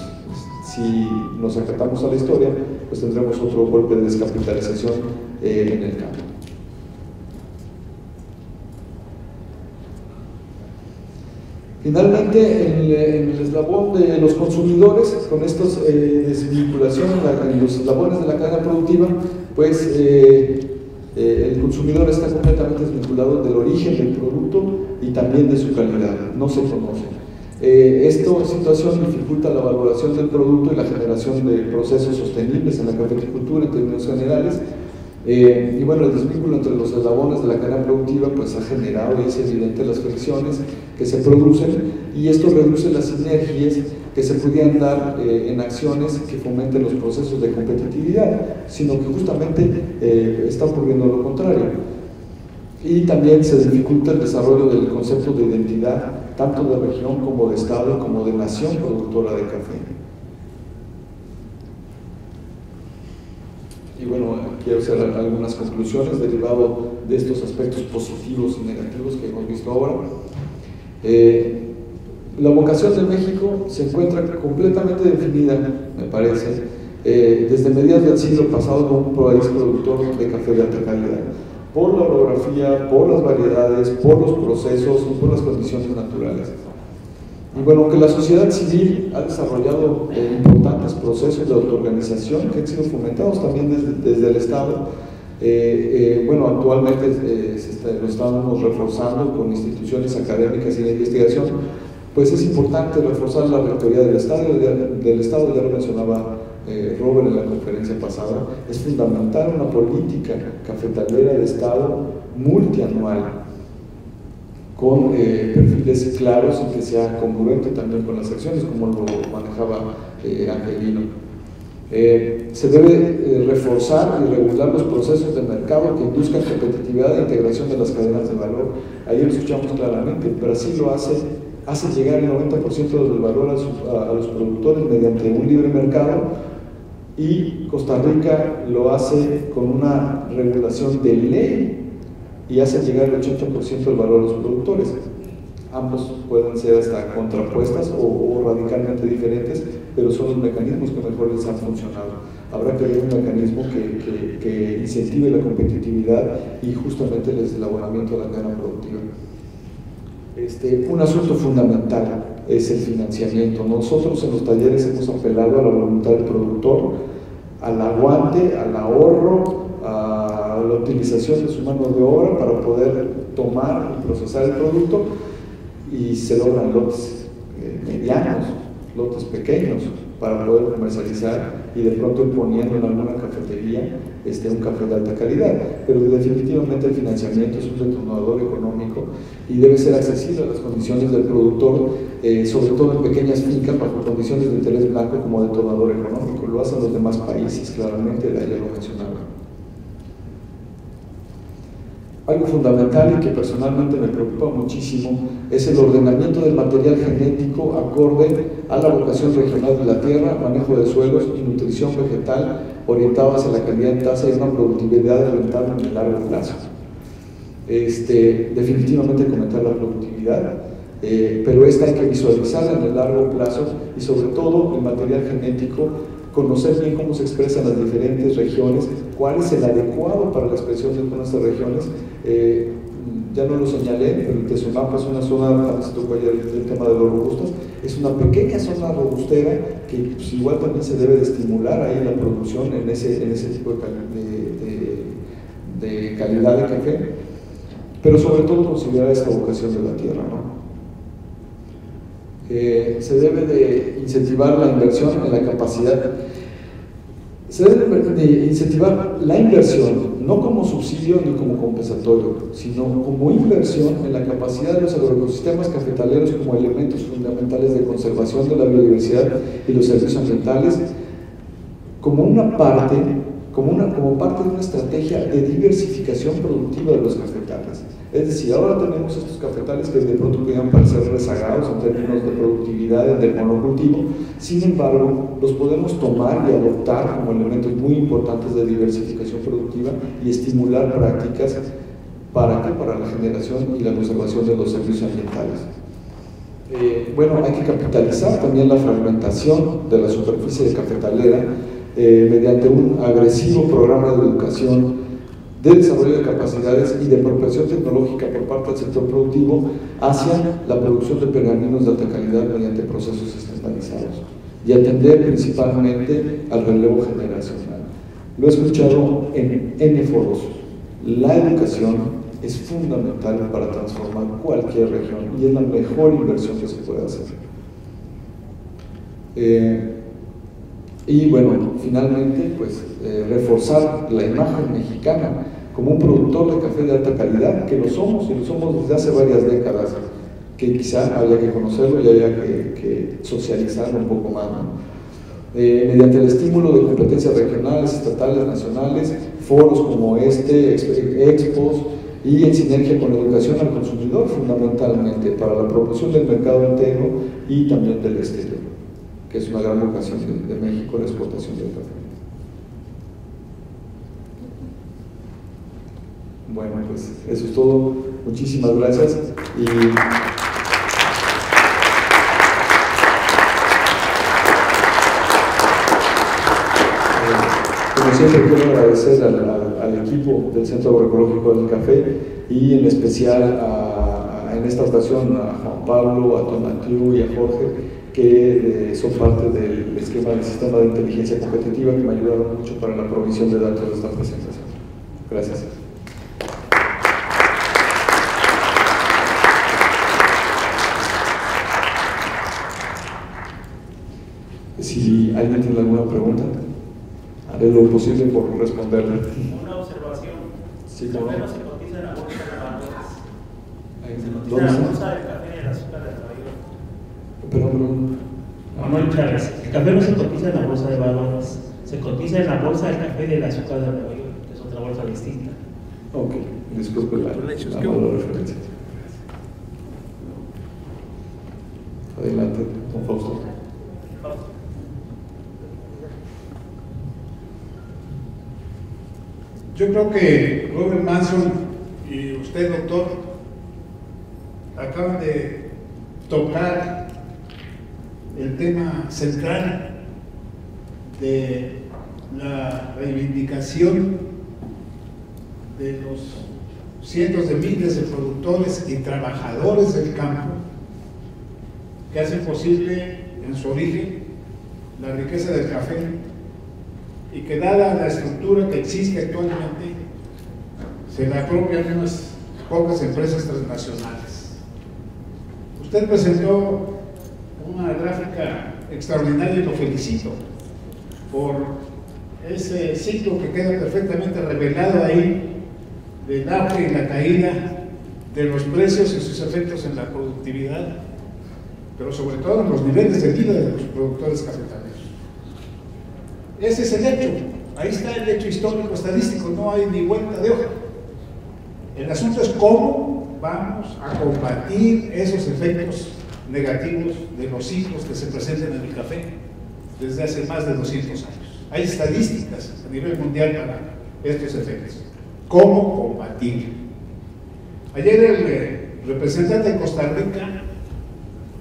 si nos acatamos a la historia, pues tendremos otro golpe de descapitalización en el campo. Finalmente, en el eslabón de los consumidores, con esta desvinculación en los eslabones de la cadena productiva, pues el consumidor está completamente desvinculado del origen del producto y también de su calidad, no se conoce. Esta situación dificulta la valoración del producto y la generación de procesos sostenibles en la cafeticultura en términos generales. Y bueno, el desvínculo entre los eslabones de la cadena productiva pues ha generado, y es evidente, las fricciones que se producen, y esto reduce las sinergias que se pudieran dar en acciones que fomenten los procesos de competitividad, sino que justamente está ocurriendo lo contrario. Y también se dificulta el desarrollo del concepto de identidad, tanto de región como de estado, como de nación productora de café. Y bueno, quiero hacer algunas conclusiones derivado de estos aspectos positivos y negativos que hemos visto ahora. La vocación de México se encuentra completamente definida, me parece, desde mediados del siglo pasado como un país productor de café de alta calidad, por la orografía, por las variedades, por los procesos y por las condiciones naturales. Y bueno, aunque la sociedad civil ha desarrollado importantes procesos de autoorganización que han sido fomentados también desde el Estado, bueno, actualmente lo estamos reforzando con instituciones académicas y de investigación, pues es importante reforzar la rectoría del Estado, ya lo mencionaba Robert en la conferencia pasada. Es fundamental una política cafetalera de Estado multianual, con perfiles claros y que sea congruente también con las acciones, como lo manejaba Angelino. Se debe reforzar y regular los procesos de mercado que induzcan competitividad e integración de las cadenas de valor. Ahí lo escuchamos claramente. Brasil lo hace llegar el 90% del valor a los productores mediante un libre mercado, y Costa Rica lo hace con una regulación de ley y hace llegar el 80% del valor a los productores. Ambos pueden ser hasta contrapuestas o radicalmente diferentes, pero son los mecanismos que mejor les han funcionado. Habrá que ver un mecanismo que incentive la competitividad y justamente el elaboramiento de la cadena productiva. Un asunto fundamental es el financiamiento. Nosotros en los talleres hemos apelado a la voluntad del productor, al aguante, al ahorro, a la utilización de su mano de obra para poder tomar y procesar el producto, y se logran lotes medianos, lotes pequeños para poder comercializar y de pronto imponiendo en alguna cafetería un café de alta calidad. Pero definitivamente el financiamiento es un detonador económico y debe ser accesible a las condiciones del productor, sobre todo en pequeñas fincas bajo condiciones de interés blanco como detonador económico. Lo hacen los demás países, claramente, ya lo mencionaba. Algo fundamental y que personalmente me preocupa muchísimo es el ordenamiento del material genético acorde a la vocación regional de la tierra, manejo de suelos y nutrición vegetal orientado hacia la calidad en tasa y una productividad rentable en el largo plazo. Definitivamente comentar la productividad, pero esta hay que visualizarla en el largo plazo y sobre todo el material genético, conocer bien cómo se expresan las diferentes regiones, cuál es el adecuado para la expresión de nuestras regiones. Ya no lo señalé, pero el Tezonapa es una zona, se tocó ayer el tema de los robustos, es una pequeña zona robustera que pues, igual también se debe de estimular ahí la producción en ese tipo de calidad de café, pero sobre todo considerar esta vocación de la tierra, ¿no? Se debe de incentivar la inversión en la capacidad. Se debe de incentivar la inversión, no como subsidio ni como compensatorio, sino como inversión en la capacidad de los agroecosistemas cafetaleros como elementos fundamentales de conservación de la biodiversidad y los servicios ambientales, como parte de una estrategia de diversificación productiva de los cafetales. Es decir, ahora tenemos estos cafetales que de pronto podrían parecer rezagados en términos de productividad del monocultivo, sin embargo, los podemos tomar y adoptar como elementos muy importantes de diversificación productiva y estimular prácticas para la generación y la conservación de los servicios ambientales. Hay que capitalizar también la fragmentación de la superficie cafetalera mediante un agresivo programa de educación, de desarrollo de capacidades y de apropiación tecnológica por parte del sector productivo hacia la producción de pergaminos de alta calidad mediante procesos estandarizados y atender principalmente al relevo generacional. Lo he escuchado en N foros. La educación es fundamental para transformar cualquier región y es la mejor inversión que se puede hacer. Y bueno, finalmente, reforzar la imagen mexicana como un productor de café de alta calidad, que lo somos y lo somos desde hace varias décadas, que quizá habría que conocerlo y habría que socializarlo un poco más, ¿no? Mediante el estímulo de competencias regionales, estatales, nacionales, foros como expos y en sinergia con la educación al consumidor, fundamentalmente para la promoción del mercado interno y también del exterior, que es una gran vocación de México, la exportación del café. Bueno, pues eso es todo. Muchísimas gracias. Y como siempre quiero agradecer al equipo del Centro Agroecológico del Café y en especial en esta ocasión a Juan Pablo, a Tonatiu y a Jorge, que son parte del esquema del sistema de inteligencia competitiva, que me ayudaron mucho para la provisión de datos de esta presentación. Gracias. Si alguien tiene alguna pregunta, haré lo posible por responderle. Una observación. Sí, ¿El café no se cotiza en la bolsa de valores? Se cotiza en la bolsa del café y el azúcar de Nueva York. Perdón. Manuel Chávez, el café no se cotiza en la bolsa de valores, se cotiza en la bolsa del café y el azúcar de Nueva York, que es otra bolsa distinta. Ok, disculpe la mala referencia. Adelante, don Fausto. Yo creo que Robert Manson y usted, doctor, acaban de tocar el tema central de la reivindicación de los cientos de miles de productores y trabajadores del campo que hacen posible en su origen la riqueza del café, y que dada la estructura que existe actualmente se le apropian unas pocas empresas transnacionales. Usted presentó una gráfica extraordinaria y lo felicito por ese ciclo que queda perfectamente revelado ahí del auge y la caída de los precios y sus efectos en la productividad, pero sobre todo en los niveles de vida de los productores cafetaleros. Ese es el hecho, ahí está el hecho histórico, estadístico, no hay ni vuelta de hoja. El asunto es cómo vamos a combatir esos efectos negativos de los ciclos que se presentan en el café desde hace más de 200 años. Hay estadísticas a nivel mundial para estos efectos. ¿Cómo combatir? Ayer el representante de Costa Rica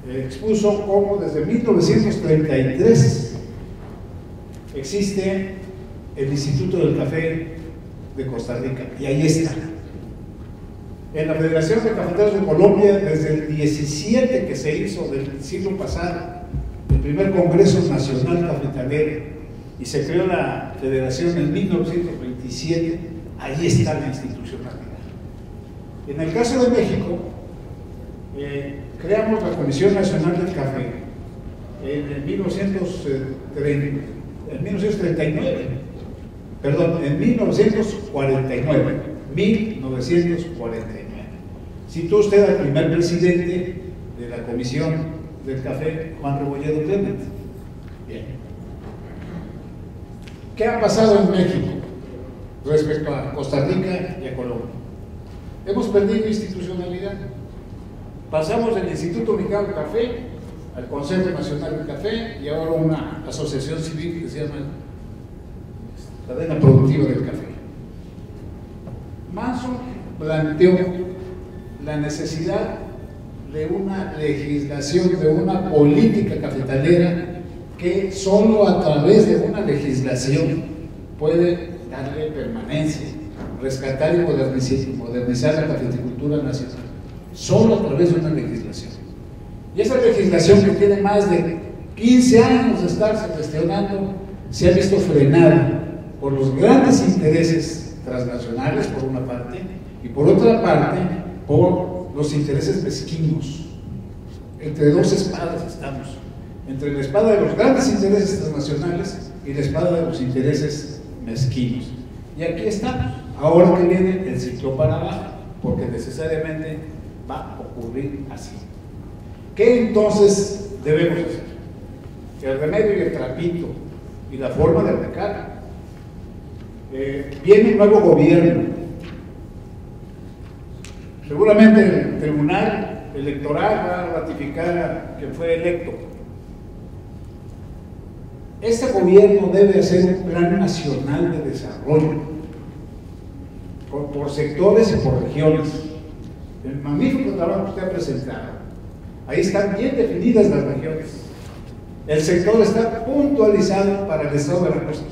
expuso cómo desde 1933 existe el Instituto del Café de Costa Rica, y ahí está. En la Federación de Cafeteros de Colombia, desde el 17 que se hizo del siglo pasado, el primer Congreso Nacional Cafetalero, y se creó la Federación en 1927, ahí está la institucionalidad. En el caso de México, creamos la Comisión Nacional del Café en 1949, en 1949. Citó usted al primer presidente de la Comisión del Café, Juan Rebolledo Clement. Bien. ¿Qué ha pasado en México respecto a Costa Rica y a Colombia? Hemos perdido institucionalidad. Pasamos del Instituto Mexicano del Café al Consejo Nacional del Café y ahora una asociación civil que se llama Cadena Productiva del Café. Manson planteó la necesidad de una legislación, de una política cafetalera que solo a través de una legislación puede darle permanencia, rescatar y modernizar la cafeticultura nacional. Solo a través de una legislación. Y esa legislación, que tiene más de 15 años de estarse gestionando, se ha visto frenada por los grandes intereses transnacionales, por una parte, y por otra parte, por los intereses mezquinos. Entre dos espadas estamos, entre la espada de los grandes intereses transnacionales y la espada de los intereses mezquinos. Y aquí estamos, ahora que viene el ciclo para abajo, porque necesariamente va a ocurrir así. ¿Qué entonces debemos hacer? El remedio y el trapito y la forma de atacar. Viene un nuevo gobierno. Seguramente el Tribunal Electoral va a ratificar a quien fue electo. Este gobierno debe hacer un plan nacional de desarrollo por sectores y por regiones. El magnífico trabajo que usted ha presentado, ahí están bien definidas las regiones. El sector está puntualizado para el estado de Veracruz.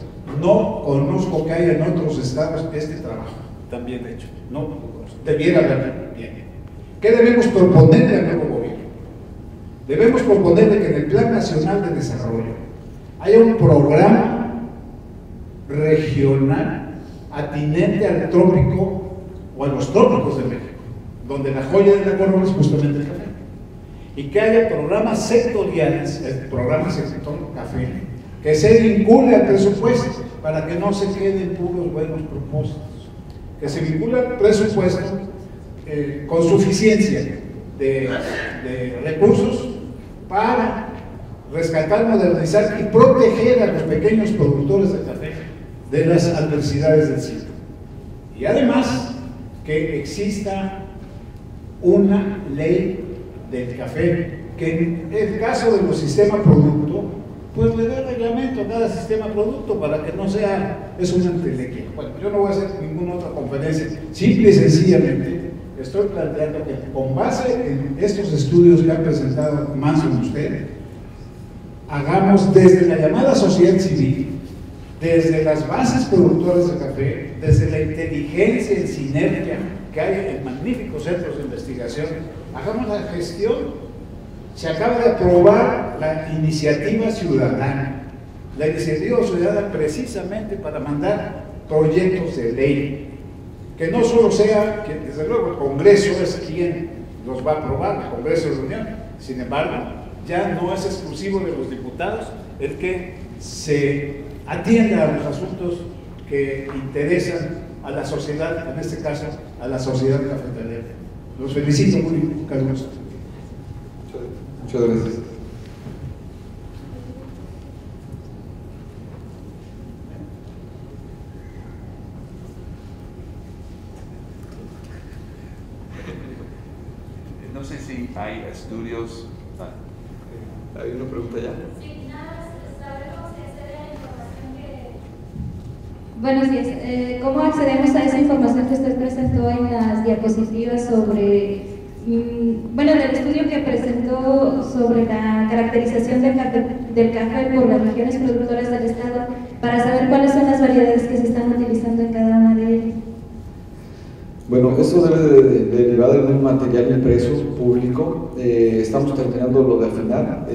No conozco que haya en otros estados este trabajo tan bien hecho. No, debiera haber bien. ¿Qué debemos proponerle al nuevo gobierno? Debemos proponerle que en el Plan Nacional de Desarrollo haya un programa regional atinente al trópico o a los trópicos de México, donde la joya de la corona es justamente el café, y que haya programas sectoriales, el programa sector café, que se vincule al presupuesto para que no se queden puros buenos propósitos, que se vincule al presupuesto con suficiencia de recursos para rescatar, modernizar y proteger a los pequeños productores de café de las adversidades del siglo. Y además que exista una ley del café, que en el caso de los sistemas producto, pues le dé reglamento a cada sistema producto para que no sea, es una entelequia. Bueno, yo no voy a hacer ninguna otra conferencia, simple y sencillamente estoy planteando que con base en estos estudios que ha presentado Manson usted, hagamos desde la llamada sociedad civil, desde las bases productoras de café, desde la inteligencia en sinergia que hay en magníficos centros de investigación, hagamos la gestión. Se acaba de aprobar la iniciativa ciudadana, precisamente para mandar proyectos de ley, que no solo sea, que desde luego el Congreso es quien los va a aprobar, el Congreso de la Unión, sin embargo, ya no es exclusivo de los diputados el que se atienda a los asuntos que interesan a la sociedad, en este caso a la sociedad cafetalera. Los felicito muy caluroso. Muchas gracias. No sé si hay estudios. ¿Hay una pregunta ya? Sí, nada, sabemos que se da la información Buenos días. ¿Cómo accedemos a esa información que usted presentó en las diapositivas sobre, bueno, del estudio que presentó sobre la caracterización del café por las regiones productoras del Estado, para saber cuáles son las variedades que se están utilizando en cada una de ellas? Bueno, eso debe de derivar de un material impreso público. Estamos terminando lo de afinar.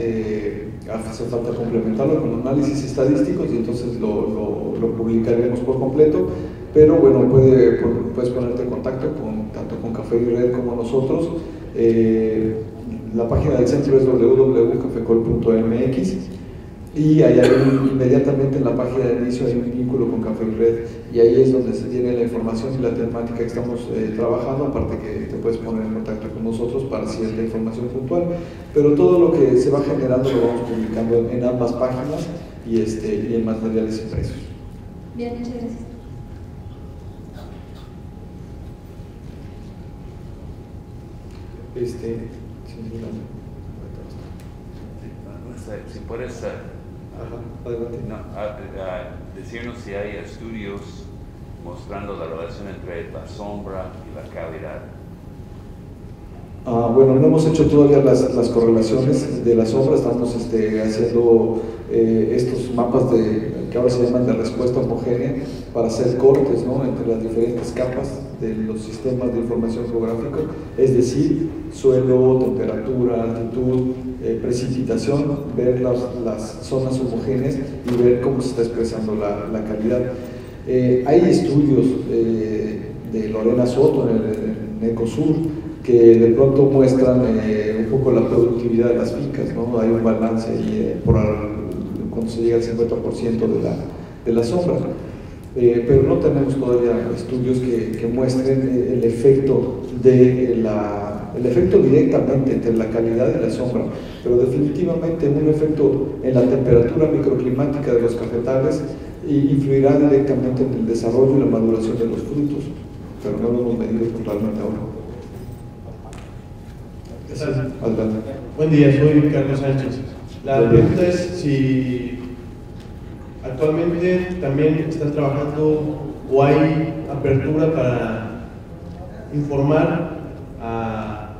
Hace falta complementarlo con análisis estadísticos y entonces lo publicaremos por completo, pero bueno, puedes ponerte en contacto tanto con Café y Red como nosotros. La página del centro es www.cafecol.mx y ahí inmediatamente en la página de inicio hay un vínculo con Café y Red y ahí es donde se tiene la información y la temática que estamos trabajando, aparte que te puedes poner en contacto con nosotros para cierta información puntual, pero todo lo que se va generando lo vamos publicando en ambas páginas y en materiales impresos. Bien, muchas gracias. Si puedes decirnos si hay estudios mostrando la relación entre la sombra y la calidad. Bueno, no hemos hecho todavía las correlaciones de la sombra, estamos haciendo estos mapas que ahora se llaman de respuesta homogénea para hacer cortes, ¿no?, entre las diferentes capas de los sistemas de información geográfica, es decir, suelo, temperatura, altitud, precipitación, ver las zonas homogéneas y ver cómo se está expresando la calidad. Hay estudios de Lorena Soto en Ecosur que de pronto muestran un poco la productividad de las fincas, ¿no? Hay un balance ahí cuando se llega al 50% de la sombra. Pero no tenemos todavía estudios que muestren el efecto directamente entre la calidad y la sombra, pero definitivamente un efecto en la temperatura microclimática de los cafetales influirá directamente en el desarrollo y la maduración de los frutos, pero no lo hemos medido totalmente ahora. Adelante. Buen día, soy Carlos Sánchez. La pregunta es si actualmente también están trabajando o hay apertura para informar a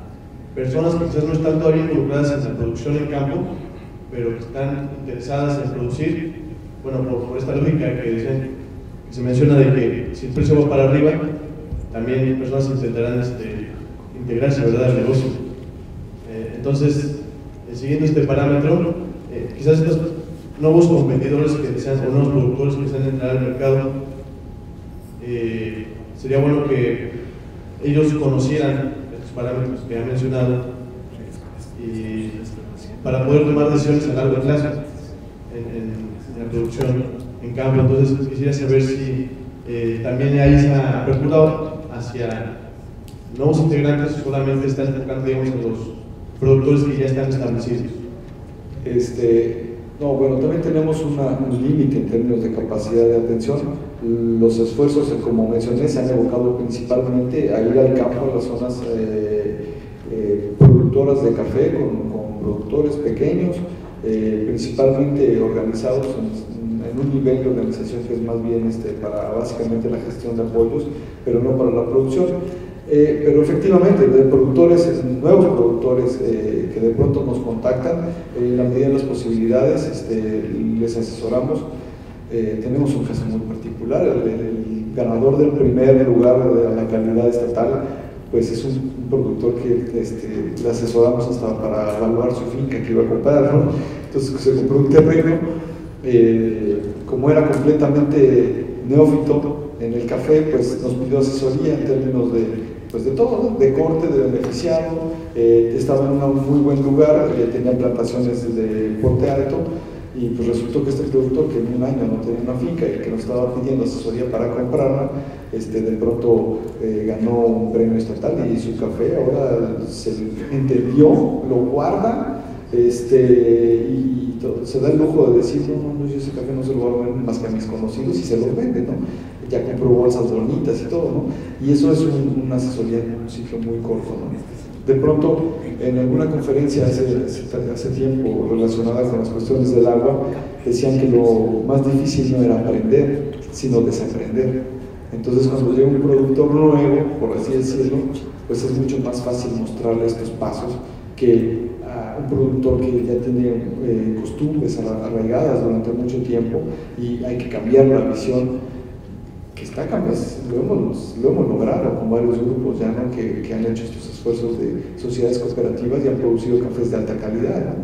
personas que quizás no están todavía involucradas en la producción en campo, pero que están interesadas en producir. Bueno, por esta lógica que se menciona de que si el precio va para arriba, también personas intentarán integrarse, ¿verdad?, al negocio. Entonces, siguiendo este parámetro, quizás estos nuevos competidores que desean, o nuevos productores que desean entrar al mercado, sería bueno que ellos conocieran estos parámetros que han mencionado y para poder tomar decisiones a largo plazo en la producción en campo. Entonces quisiera saber si también hay esa apertura hacia nuevos integrantes o solamente están enfocando, digamos, en los productores que ya están establecidos. No, bueno, también tenemos un límite en términos de capacidad de atención. Los esfuerzos, como mencioné, se han evocado principalmente a ir al campo, a las zonas productoras de café, con productores pequeños, principalmente organizados en un nivel de organización que es más bien para básicamente la gestión de apoyos, pero no para la producción. Pero efectivamente, de nuevos productores que de pronto nos contactan, en la medida de las posibilidades les asesoramos. Tenemos un caso muy particular, el ganador del primer lugar de la calidad estatal, pues es un productor que le asesoramos hasta para evaluar su finca que iba a comprar, ¿no? Entonces se compró un terreno, como era completamente neófito en el café, pues nos pidió asesoría en términos de todo, ¿no?, de corte, de beneficiado. Estaba en un muy buen lugar, tenía plantaciones de porte alto, y pues resultó que este productor, que en un año no tenía una finca y que nos estaba pidiendo asesoría para comprarla, de pronto ganó un premio estatal y su café ahora se entendió, lo guarda, y se da el lujo de decir, no, yo ese café no se lo voy a vender más que a mis conocidos, y se lo vende, ¿no? Ya compró bolsas bonitas y todo, ¿no? Y eso es una asesoría en un ciclo muy corto, ¿no? De pronto, en alguna conferencia hace tiempo relacionada con las cuestiones del agua, decían que lo más difícil no era aprender, sino desaprender. Entonces, cuando llega un productor nuevo, por así decirlo, pues es mucho más fácil mostrarle estos pasos que a un productor que ya tiene costumbres arraigadas durante mucho tiempo y hay que cambiar la visión. Que está cambiando, lo hemos logrado con varios grupos ya, ¿no? que han hecho estos esfuerzos de sociedades cooperativas y han producido cafés de alta calidad, ¿no?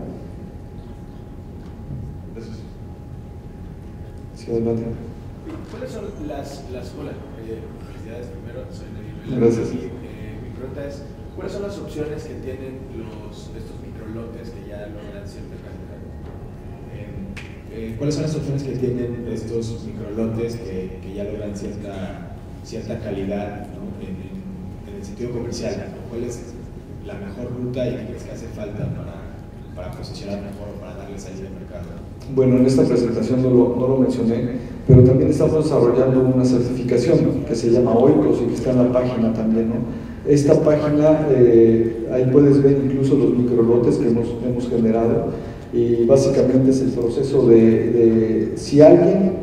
Gracias. Sí, adelante. ¿Cuáles son hola, felicidades primero, soy Nabil. Gracias. Mi pregunta es, ¿cuáles son las opciones que tienen estos microlotes que ya logran cierta calidad? ¿Cuáles son las opciones que tienen estos microlotes que ya logran cierta calidad, ¿no? en el sentido comercial? ¿Cuál es la mejor ruta y qué crees que hace falta para posicionar mejor o para darle salida al mercado? Bueno, en esta presentación no lo mencioné, pero también estamos desarrollando una certificación que se llama Oikos y que está en la página también, ¿no? Esta página, ahí puedes ver incluso los microlotes que hemos generado. Y básicamente es el proceso de si alguien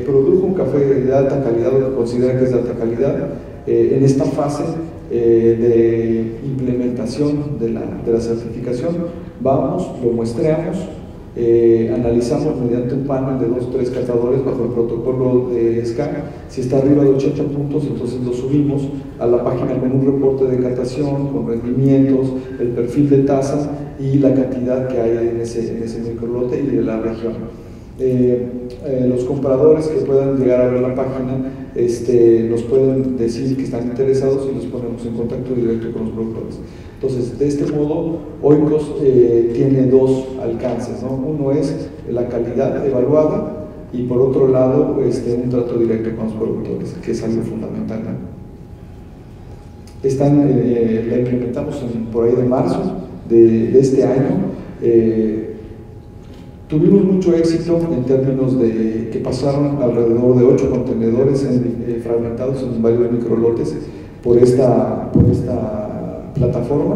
produjo un café de alta calidad o que considera que es de alta calidad, en esta fase de implementación de la certificación, vamos, lo muestreamos, analizamos mediante un panel de 2 o 3 catadores bajo el protocolo de SCA. Si está arriba de 80 puntos, entonces lo subimos a la página con un reporte de catación, con rendimientos, el perfil de tasa y la cantidad que hay en ese microlote y de la región. Los compradores que puedan llegar a ver la página nos pueden decir que están interesados y los ponemos en contacto directo con los productores. Entonces, de este modo, Oikos tiene 2 alcances, ¿no? Uno es la calidad evaluada y por otro lado un trato directo con los productores, que es algo fundamental, ¿no? La implementamos por ahí de marzo de este año. Tuvimos mucho éxito en términos de que pasaron alrededor de 8 contenedores fragmentados en varios microlotes por esta plataforma,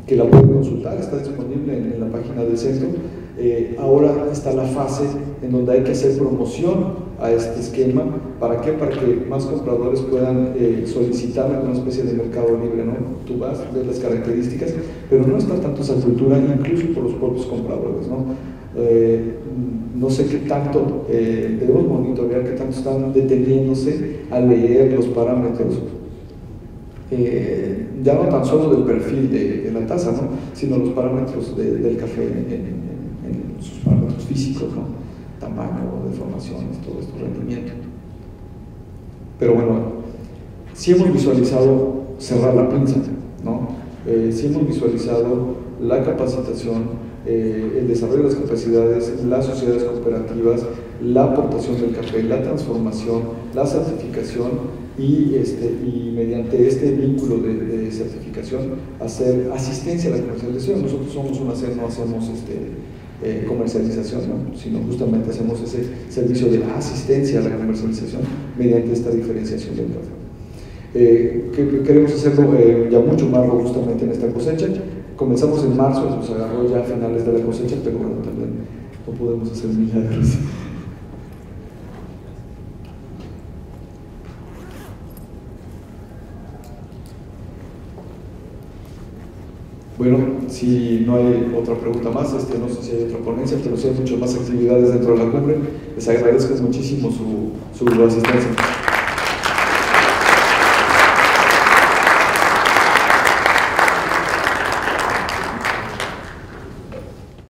que la pueden consultar, está disponible en la página del centro. Ahora está la fase en donde hay que hacer promoción a este esquema. ¿Para qué? Para que más compradores puedan solicitar una especie de mercado libre, ¿no? Tú vas, ves las características, pero no está tanto esa cultura, incluso por los propios compradores, ¿no? No sé qué tanto debemos monitorear, qué tanto están deteniéndose a leer los parámetros, ya no tan solo del perfil de la taza, ¿no? Sino los parámetros del café en sus parámetros físicos, ¿no? Tamaño, deformaciones, todo esto, rendimiento. Pero bueno, sí hemos visualizado cerrar la pinza, ¿no? Sí hemos visualizado la capacitación, el desarrollo de las capacidades, las sociedades cooperativas, la aportación del café, la transformación, la certificación y mediante este vínculo de certificación hacer asistencia a la comercialización. Nosotros somos una SER, no hacemos comercialización, ¿no? Sino justamente hacemos ese servicio de la asistencia a la comercialización mediante esta diferenciación del café. Queremos hacerlo ya mucho más robustamente en esta cosecha. Comenzamos en marzo, nos agarró ya a finales de la cosecha, pero bueno, también no podemos hacer milagros. Bueno, si no hay otra pregunta más, no sé si hay otra ponencia, pero sí hay muchas más actividades dentro de la cumbre. Les agradezco muchísimo su asistencia.